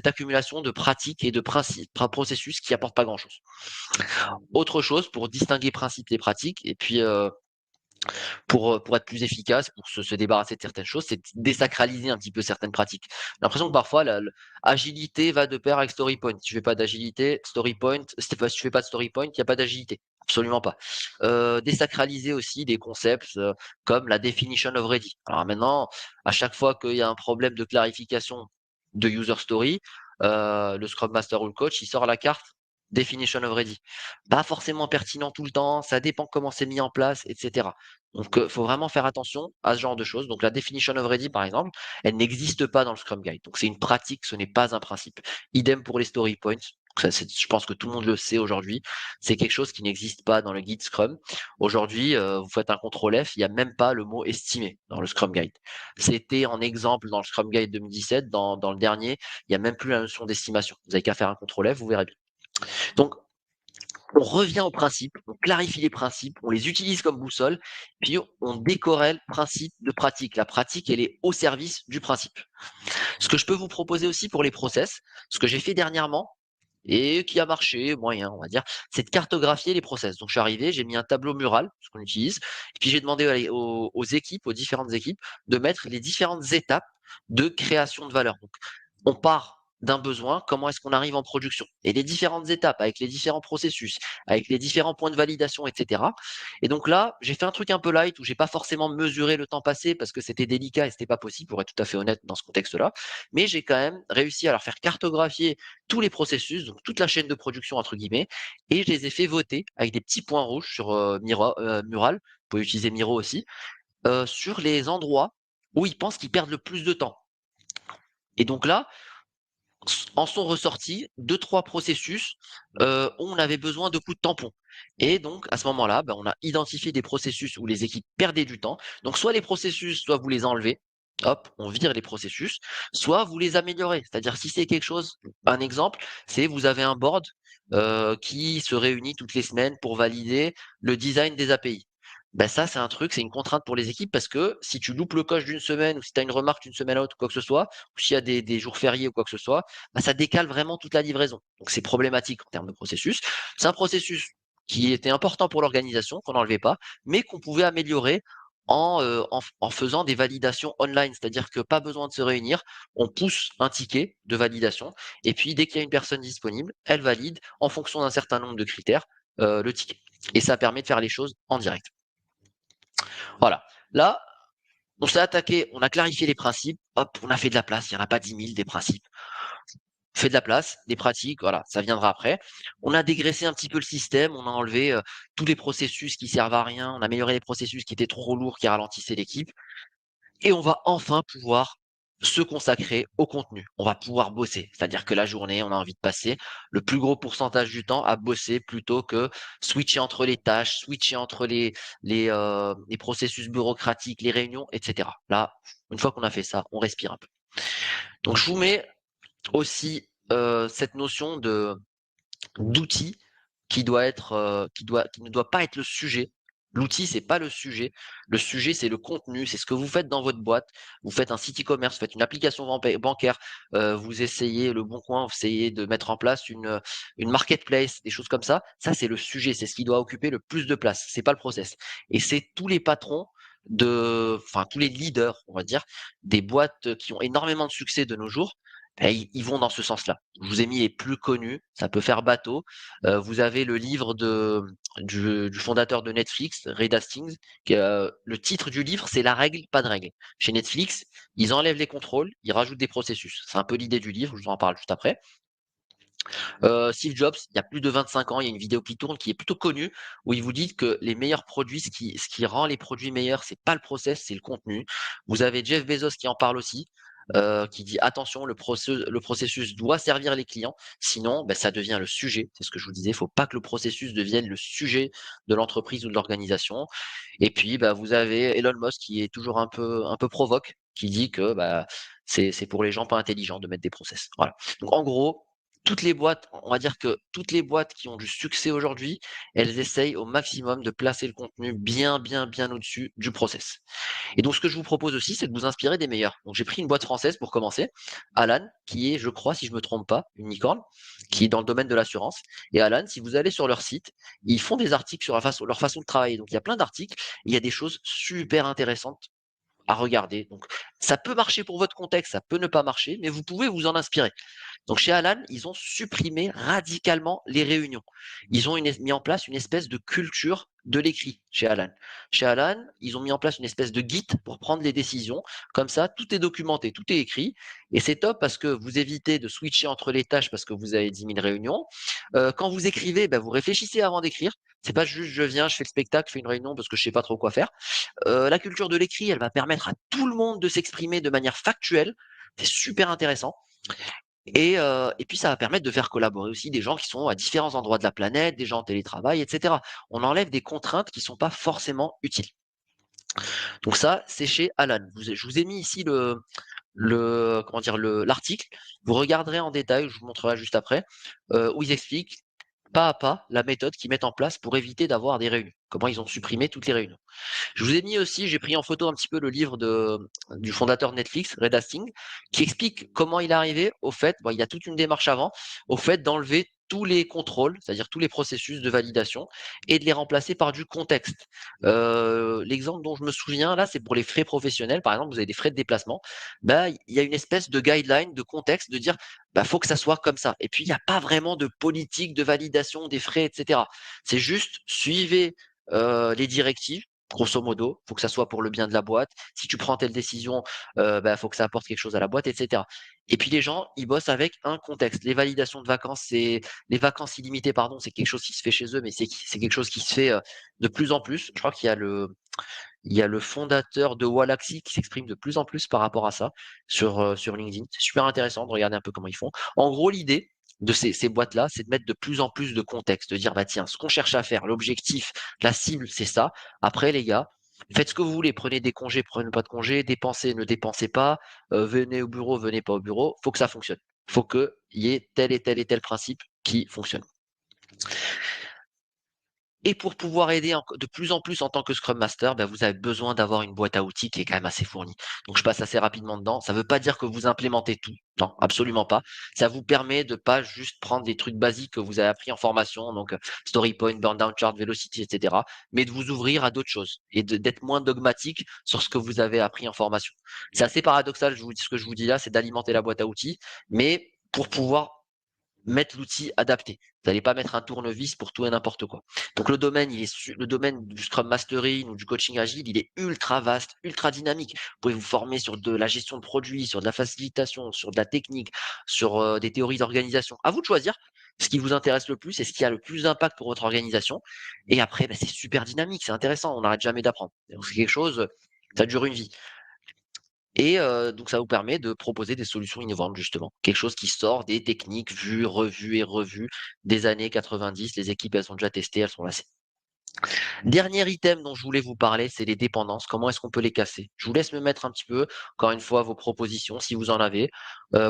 accumulation de pratiques et de principes, processus qui apportent pas grand-chose. Autre chose pour distinguer principes et pratiques, et puis pour être plus efficace, pour se débarrasser de certaines choses, c'est désacraliser un petit peu certaines pratiques. J'ai l'impression que parfois l'agilité va de pair avec story point. Si je fais pas d'agilité, story point, si je fais pas de story point, il n'y a pas d'agilité. Absolument pas. Désacraliser aussi des concepts comme la definition of ready. Alors maintenant, à chaque fois qu'il y a un problème de clarification de user story, le Scrum Master ou le coach, il sort la carte definition of ready. Pas forcément pertinent tout le temps, ça dépend comment c'est mis en place, etc. Donc, faut vraiment faire attention à ce genre de choses. Donc, la definition of ready, par exemple, elle n'existe pas dans le Scrum Guide. Donc, c'est une pratique, ce n'est pas un principe. Idem pour les story points. Je pense que tout le monde le sait aujourd'hui. C'est quelque chose qui n'existe pas dans le guide Scrum. Aujourd'hui, vous faites un contrôle F, il n'y a même pas le mot estimé dans le Scrum Guide. C'était en exemple dans le Scrum Guide 2017, dans le dernier, il n'y a même plus la notion d'estimation. Vous n'avez qu'à faire un contrôle F, vous verrez bien. Donc, On revient au principe, on clarifie les principes, on les utilise comme boussole, puis on décorrèle principe de pratique. La pratique, elle est au service du principe. Ce que je peux vous proposer aussi pour les process, ce que j'ai fait dernièrement, et qui a marché, moyen, on va dire, c'est de cartographier les process. Donc je suis arrivé, j'ai mis un tableau mural, ce qu'on utilise, et puis j'ai demandé aux équipes, aux différentes équipes, de mettre les différentes étapes de création de valeur. Donc on part d'un besoin, comment est-ce qu'on arrive en production, et les différentes étapes avec les différents processus, avec les différents points de validation, etc. Et donc là, j'ai fait un truc un peu light où j'ai pas forcément mesuré le temps passé parce que c'était délicat et c'était pas possible pour être tout à fait honnête dans ce contexte-là, mais j'ai quand même réussi à leur faire cartographier tous les processus, donc toute la chaîne de production entre guillemets, et je les ai fait voter avec des petits points rouges sur Mural, vous pouvez utiliser Miro aussi, sur les endroits où ils pensent qu'ils perdent le plus de temps. Et donc là, en sont ressortis deux, trois processus où on avait besoin de coups de tampon. Et donc, à ce moment-là, ben, on a identifié des processus où les équipes perdaient du temps. Donc, soit les processus, soit vous les enlevez, hop, on vire les processus, soit vous les améliorez. C'est-à-dire, si c'est quelque chose, un exemple, c'est vous avez un board qui se réunit toutes les semaines pour valider le design des API. Ben ça, c'est un truc, c'est une contrainte pour les équipes parce que si tu loupes le coche d'une semaine ou si tu as une remarque d'une semaine à l'autre ou quoi que ce soit, ou s'il y a des jours fériés ou quoi que ce soit, bah, ça décale vraiment toute la livraison. Donc c'est problématique en termes de processus. C'est un processus qui était important pour l'organisation, qu'on n'enlevait pas, mais qu'on pouvait améliorer en faisant des validations online, c'est-à-dire que pas besoin de se réunir, on pousse un ticket de validation, et puis dès qu'il y a une personne disponible, elle valide en fonction d'un certain nombre de critères le ticket. Et ça permet de faire les choses en direct. Voilà. Là, on s'est attaqué, on a clarifié les principes, hop, on a fait de la place, il n'y en a pas 10 000 des principes. Fait de la place, des pratiques, voilà, ça viendra après. On a dégraissé un petit peu le système, on a enlevé tous les processus qui servent à rien, on a amélioré les processus qui étaient trop lourds, qui ralentissaient l'équipe, et on va enfin pouvoir se consacrer au contenu. On va pouvoir bosser, c'est-à-dire que la journée, on a envie de passer le plus gros pourcentage du temps à bosser plutôt que switcher entre les tâches, switcher entre les processus bureaucratiques, les réunions, etc. Là, une fois qu'on a fait ça, on respire un peu. Donc je vous mets aussi cette notion de d'outil qui ne doit pas être le sujet. L'outil, c'est pas le sujet. Le sujet, c'est le contenu, c'est ce que vous faites dans votre boîte. Vous faites un site e-commerce, vous faites une application bancaire, vous essayez le bon coin, vous essayez de mettre en place une marketplace, des choses comme ça. Ça, c'est le sujet, c'est ce qui doit occuper le plus de place. C'est pas le process. Et c'est tous les patrons enfin tous les leaders, on va dire, des boîtes qui ont énormément de succès de nos jours, ben, ils vont dans ce sens-là. Je vous ai mis les plus connus, ça peut faire bateau. Vous avez le livre du fondateur de Netflix, Reed Hastings. Le titre du livre, c'est La règle, pas de règle. Chez Netflix, ils enlèvent les contrôles, ils rajoutent des processus. C'est un peu l'idée du livre, je vous en parle juste après. Steve Jobs, il y a plus de 25 ans, il y a une vidéo qui tourne qui est plutôt connue où il vous dit que les meilleurs produits, ce qui rend les produits meilleurs, c'est pas le process, c'est le contenu. Vous avez Jeff Bezos qui en parle aussi, qui dit attention, le processus doit servir les clients, sinon ben, ça devient le sujet. C'est ce que je vous disais, il faut pas que le processus devienne le sujet de l'entreprise ou de l'organisation. Et puis bah, vous avez Elon Musk qui est toujours un peu provoque, qui dit que bah, c'est pour les gens pas intelligents de mettre des process. Voilà. Donc en gros, toutes les boîtes, on va dire que toutes les boîtes qui ont du succès aujourd'hui, elles essayent au maximum de placer le contenu bien, bien, bien au-dessus du process. Et donc, ce que je vous propose aussi, c'est de vous inspirer des meilleurs. Donc, j'ai pris une boîte française pour commencer, Alan, qui est, je crois, si je me trompe pas, une licorne, qui est dans le domaine de l'assurance. Et Alan, si vous allez sur leur site, ils font des articles sur leur façon de travailler. Donc, il y a plein d'articles, il y a des choses super intéressantes à regarder. Donc, ça peut marcher pour votre contexte, ça peut ne pas marcher, mais vous pouvez vous en inspirer. Donc chez Alan, ils ont supprimé radicalement les réunions. Ils ont mis en place une espèce de culture de l'écrit chez Alan. Chez Alan, ils ont mis en place une espèce de guide pour prendre les décisions. Comme ça, tout est documenté, tout est écrit. Et c'est top parce que vous évitez de switcher entre les tâches parce que vous avez 10 000 réunions. Quand vous écrivez, ben, vous réfléchissez avant d'écrire. C'est pas juste je viens, je fais le spectacle, je fais une réunion parce que je sais pas trop quoi faire. La culture de l'écrit, elle va permettre à tout le monde de s'exprimer de manière factuelle. C'est super intéressant. Et puis ça va permettre de faire collaborer aussi des gens qui sont à différents endroits de la planète, des gens en télétravail, etc. On enlève des contraintes qui sont pas forcément utiles. Donc ça, c'est chez Alan. Je vous ai mis ici l'article. Vous regarderez en détail, je vous montrerai juste après, où ils expliquent pas à pas la méthode qu'ils mettent en place pour éviter d'avoir des réunions. Comment ils ont supprimé toutes les réunions. Je vous ai mis aussi, j'ai pris en photo un petit peu le livre du fondateur de Netflix, Red Hastings, qui explique comment il est arrivé au fait, il y a toute une démarche avant, au fait d'enlever tous les contrôles, c'est-à-dire tous les processus de validation, et de les remplacer par du contexte. L'exemple dont je me souviens, là, c'est pour les frais professionnels. Par exemple, vous avez des frais de déplacement. Il y a une espèce de guideline, de contexte, de dire, faut que ça soit comme ça. Et puis, il n'y a pas vraiment de politique de validation des frais, etc. C'est juste, suivez les directives. Grosso modo, faut que ça soit pour le bien de la boîte. Si tu prends telle décision, faut que ça apporte quelque chose à la boîte, etc. Et puis les gens, ils bossent avec un contexte. Les validations de vacances, les vacances illimitées, pardon, c'est quelque chose qui se fait chez eux, mais c'est quelque chose qui se fait de plus en plus. Je crois qu'il y a le fondateur de Wallaxy qui s'exprime de plus en plus par rapport à ça sur LinkedIn. C'est super intéressant de regarder un peu comment ils font. En gros, l'idée de ces boîtes-là, c'est de mettre de plus en plus de contexte, de dire, tiens, ce qu'on cherche à faire, l'objectif, la cible, c'est ça. Après, les gars, faites ce que vous voulez, prenez des congés, prenez pas de congés, dépensez, ne dépensez pas, venez au bureau, venez pas au bureau, faut que ça fonctionne. Faut qu'il y ait tel et tel et tel principe qui fonctionne. Et pour pouvoir aider de plus en plus en tant que Scrum Master, vous avez besoin d'avoir une boîte à outils qui est quand même assez fournie. Donc je passe assez rapidement dedans. Ça ne veut pas dire que vous implémentez tout. Non, absolument pas. Ça vous permet de pas juste prendre des trucs basiques que vous avez appris en formation, donc StoryPoint, Burn Down Chart, Velocity, etc., mais de vous ouvrir à d'autres choses et d'être moins dogmatique sur ce que vous avez appris en formation. C'est assez paradoxal, ce que je vous dis là, c'est d'alimenter la boîte à outils, mais pour pouvoir mettre l'outil adapté. Vous n'allez pas mettre un tournevis pour tout et n'importe quoi. Donc le domaine, le domaine du Scrum Mastering ou du coaching agile, il est ultra vaste, ultra dynamique. Vous pouvez vous former sur de la gestion de produits, sur de la facilitation, sur de la technique, sur des théories d'organisation. À vous de choisir ce qui vous intéresse le plus et ce qui a le plus d'impact pour votre organisation. Et après, c'est super dynamique, c'est intéressant, on n'arrête jamais d'apprendre. Donc c'est quelque chose, ça dure une vie. Et donc ça vous permet de proposer des solutions innovantes justement. Quelque chose qui sort des techniques vues, revues et revues des années 90. Les équipes, elles sont déjà testées, elles sont lassées. Dernier item dont je voulais vous parler, c'est les dépendances. Comment est-ce qu'on peut les casser? Je vous laisse me mettre un petit peu, encore une fois, vos propositions, si vous en avez.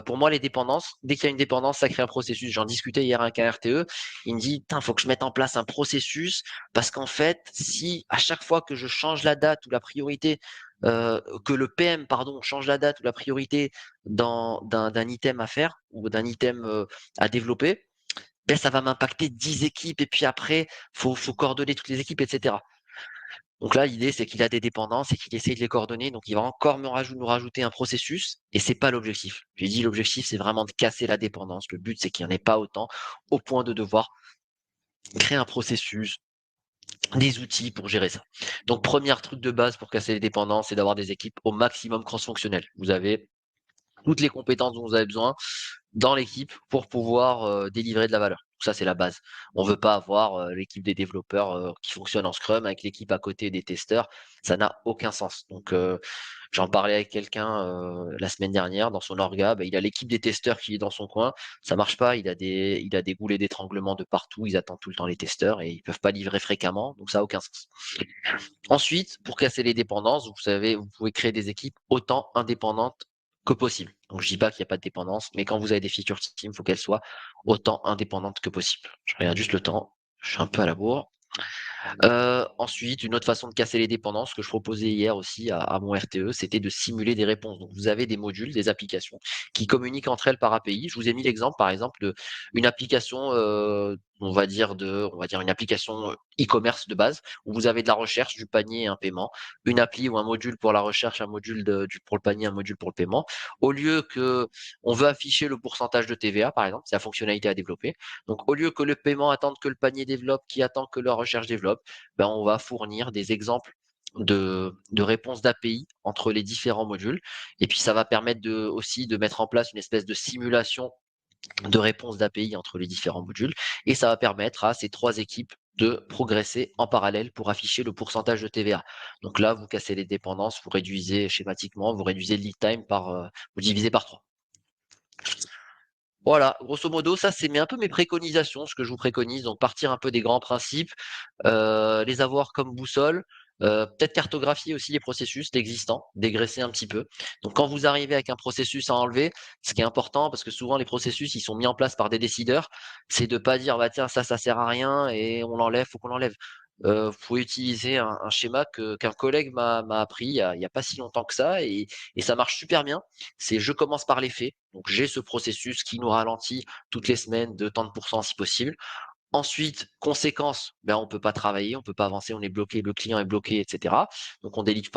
Pour moi, les dépendances, dès qu'il y a une dépendance, ça crée un processus. J'en discutais hier avec un RTE. Il me dit, il faut que je mette en place un processus parce qu'en fait, si à chaque fois que je change la date ou la priorité, que le PM, pardon, change la date ou la priorité d'un item à faire ou d'un item à développer, ça va m'impacter 10 équipes et puis après, faut coordonner toutes les équipes, etc. Donc là, l'idée, c'est qu'il a des dépendances et qu'il essaye de les coordonner. Donc, il va encore nous rajouter un processus et c'est pas l'objectif. J'ai dit, l'objectif, c'est vraiment de casser la dépendance. Le but, c'est qu'il n'y en ait pas autant au point de devoir créer un processus, des outils pour gérer ça. Donc, premier truc de base pour casser les dépendances, c'est d'avoir des équipes au maximum cross-fonctionnelles. Vous avez toutes les compétences dont vous avez besoin dans l'équipe pour pouvoir délivrer de la valeur. Ça, c'est la base. On ne veut pas avoir l'équipe des développeurs qui fonctionne en Scrum avec l'équipe à côté des testeurs. Ça n'a aucun sens. Donc, j'en parlais avec quelqu'un la semaine dernière dans son orga. Il a l'équipe des testeurs qui est dans son coin. Ça marche pas. Il a des goulets d'étranglement de partout. Ils attendent tout le temps les testeurs et ils peuvent pas livrer fréquemment. Donc, ça n'a aucun sens. Ensuite, pour casser les dépendances, vous savez, vous pouvez créer des équipes autant indépendantes que possible. Donc, je dis pas qu'il n'y a pas de dépendance, mais quand vous avez des features team, il faut qu'elles soient autant indépendantes que possible. Je regarde juste le temps. Je suis un peu à la bourre. Ensuite, une autre façon de casser les dépendances que je proposais hier aussi à mon RTE, c'était de simuler des réponses. Donc, vous avez des modules, des applications qui communiquent entre elles par API. Je vous ai mis l'exemple, par exemple, d'une application, on va dire une application e-commerce de base où vous avez de la recherche, du panier et un paiement, une appli ou un module pour la recherche, un module pour le panier, un module pour le paiement. Au lieu que on veut afficher le pourcentage de TVA, par exemple, c'est la fonctionnalité à développer. Donc, au lieu que le paiement attende que le panier développe, qui attend que la recherche développe, on va fournir des exemples de réponses d'API entre les différents modules. Et puis, ça va permettre aussi de mettre en place une espèce de simulation de réponses d'API entre les différents modules. Et ça va permettre à ces trois équipes de progresser en parallèle pour afficher le pourcentage de TVA. Donc là, vous cassez les dépendances, vous réduisez schématiquement, vous réduisez le lead time vous divisez par 3. Voilà, grosso modo, ça c'est un peu mes préconisations, ce que je vous préconise. Donc partir un peu des grands principes, les avoir comme boussole, Peut-être cartographier aussi les processus l'existant, dégraisser un petit peu. Donc quand vous arrivez avec un processus à enlever, ce qui est important, parce que souvent les processus, ils sont mis en place par des décideurs, c'est de pas dire: «Bah tiens, ça sert à rien et on l'enlève, faut qu'on l'enlève». Vous pouvez utiliser un schéma qu'un collègue m'a appris il y a pas si longtemps que ça et ça marche super bien. C'est: je commence par les faits, donc j'ai ce processus qui nous ralentit toutes les semaines de tant de pourcents si possible. Ensuite, conséquence, ben, on peut pas travailler, on peut pas avancer, on est bloqué, le client est bloqué, et cetera. Donc on délivre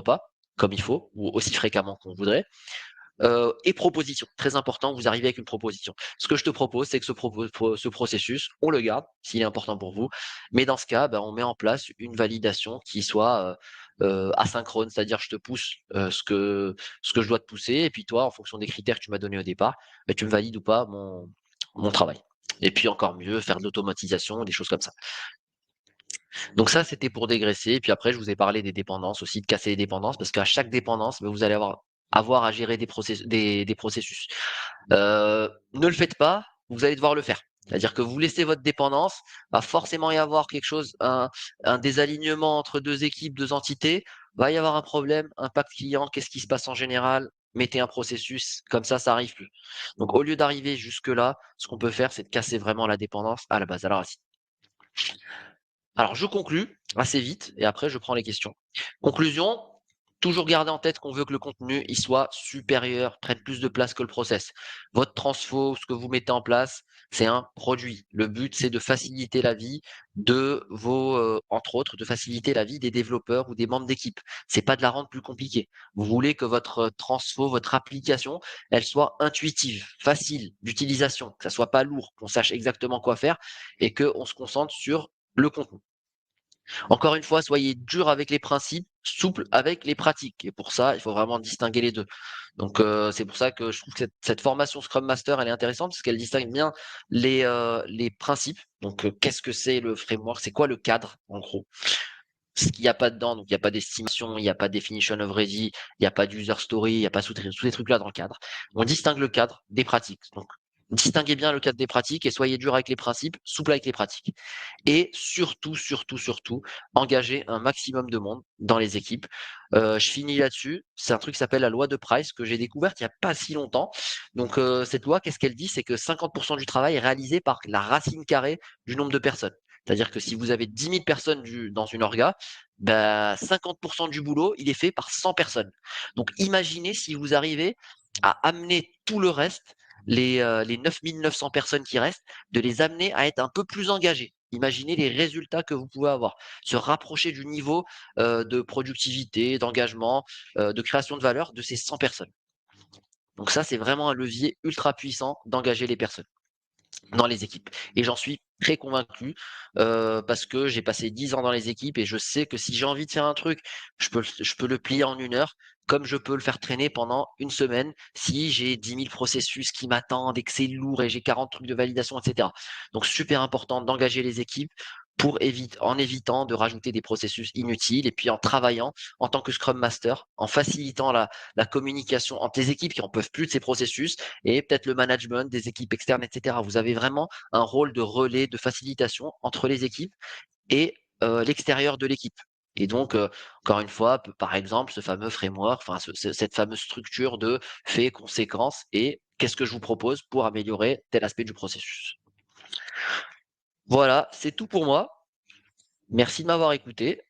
pas comme il faut ou aussi fréquemment qu'on voudrait. Et proposition, très important, vous arrivez avec une proposition. Ce que je te propose, c'est que ce processus, on le garde s'il est important pour vous, mais dans ce cas, ben, on met en place une validation qui soit asynchrone, c'est-à-dire je te pousse ce que je dois te pousser, et puis toi, en fonction des critères que tu m'as donnés au départ, ben, tu me valides ou pas mon travail. Et puis encore mieux, faire de l'automatisation, des choses comme ça. Donc ça, c'était pour dégraisser. Et puis après, je vous ai parlé des dépendances aussi, de casser les dépendances, parce qu'à chaque dépendance, ben, vous allez avoir à gérer des processus. Ne le faites pas, vous allez devoir le faire. C'est-à-dire que vous laissez votre dépendance, va forcément y avoir quelque chose, un désalignement entre deux équipes, deux entités, va y avoir un problème, impact client, qu'est-ce qui se passe en général? Mettez un processus, comme ça arrive plus. Donc au lieu d'arriver jusque-là, ce qu'on peut faire, c'est de casser vraiment la dépendance à la base, à la racine. Alors, je conclus assez vite et après je prends les questions. Conclusion, toujours garder en tête qu'on veut que le contenu il soit supérieur, prenne plus de place que le process. Votre transfo, ce que vous mettez en place, c'est un produit. Le but, c'est de faciliter la vie de vos, entre autres, de faciliter la vie des développeurs ou des membres d'équipe. C'est pas de la rendre plus compliquée. Vous voulez que votre transfo, votre application, elle soit intuitive, facile d'utilisation, que ça soit pas lourd, qu'on sache exactement quoi faire et qu'on se concentre sur le contenu. Encore une fois, soyez dur avec les principes, souple avec les pratiques. Et pour ça, il faut vraiment distinguer les deux. Donc, c'est pour ça que je trouve que cette formation Scrum Master, elle est intéressante parce qu'elle distingue bien les principes. Donc, qu'est-ce que c'est le framework? C'est quoi le cadre, en gros? Ce qu'il n'y a pas dedans, donc il n'y a pas d'estimation, il n'y a pas de definition of ready, il n'y a pas d'user story, il n'y a pas tous ces trucs-là dans le cadre. On distingue le cadre des pratiques. Donc, distinguez bien le cadre des pratiques et soyez dur avec les principes, souple avec les pratiques. Et surtout, surtout, surtout, engager un maximum de monde dans les équipes. Je finis là-dessus. C'est un truc qui s'appelle la loi de Price que j'ai découverte il n'y a pas si longtemps. Donc, cette loi, qu'est-ce qu'elle dit? C'est que 50% du travail est réalisé par la racine carrée du nombre de personnes. C'est-à-dire que si vous avez 10 000 personnes dans une orga, bah, 50% du boulot, il est fait par 100 personnes. Donc, imaginez si vous arrivez à amener tout le reste, les 9 900 personnes qui restent, de les amener à être un peu plus engagés. Imaginez les résultats que vous pouvez avoir. Se rapprocher du niveau de productivité, d'engagement, de création de valeur de ces 100 personnes. Donc ça, c'est vraiment un levier ultra puissant d'engager les personnes dans les équipes. Et j'en suis très convaincu parce que j'ai passé 10 ans dans les équipes et je sais que si j'ai envie de faire un truc, je peux le plier en 1 heure, comme je peux le faire traîner pendant une semaine si j'ai 10 000 processus qui m'attendent et que c'est lourd et j'ai 40 trucs de validation, etc. Donc super important d'engager les équipes en évitant de rajouter des processus inutiles et puis en travaillant en tant que Scrum Master, en facilitant la communication entre les équipes qui en peuvent plus de ces processus et peut-être le management des équipes externes, etc. Vous avez vraiment un rôle de relais, de facilitation entre les équipes et l'extérieur de l'équipe. Et donc, encore une fois, par exemple, ce fameux framework, enfin cette fameuse structure de faits, conséquences et qu'est-ce que je vous propose pour améliorer tel aspect du processus. Voilà, c'est tout pour moi. Merci de m'avoir écouté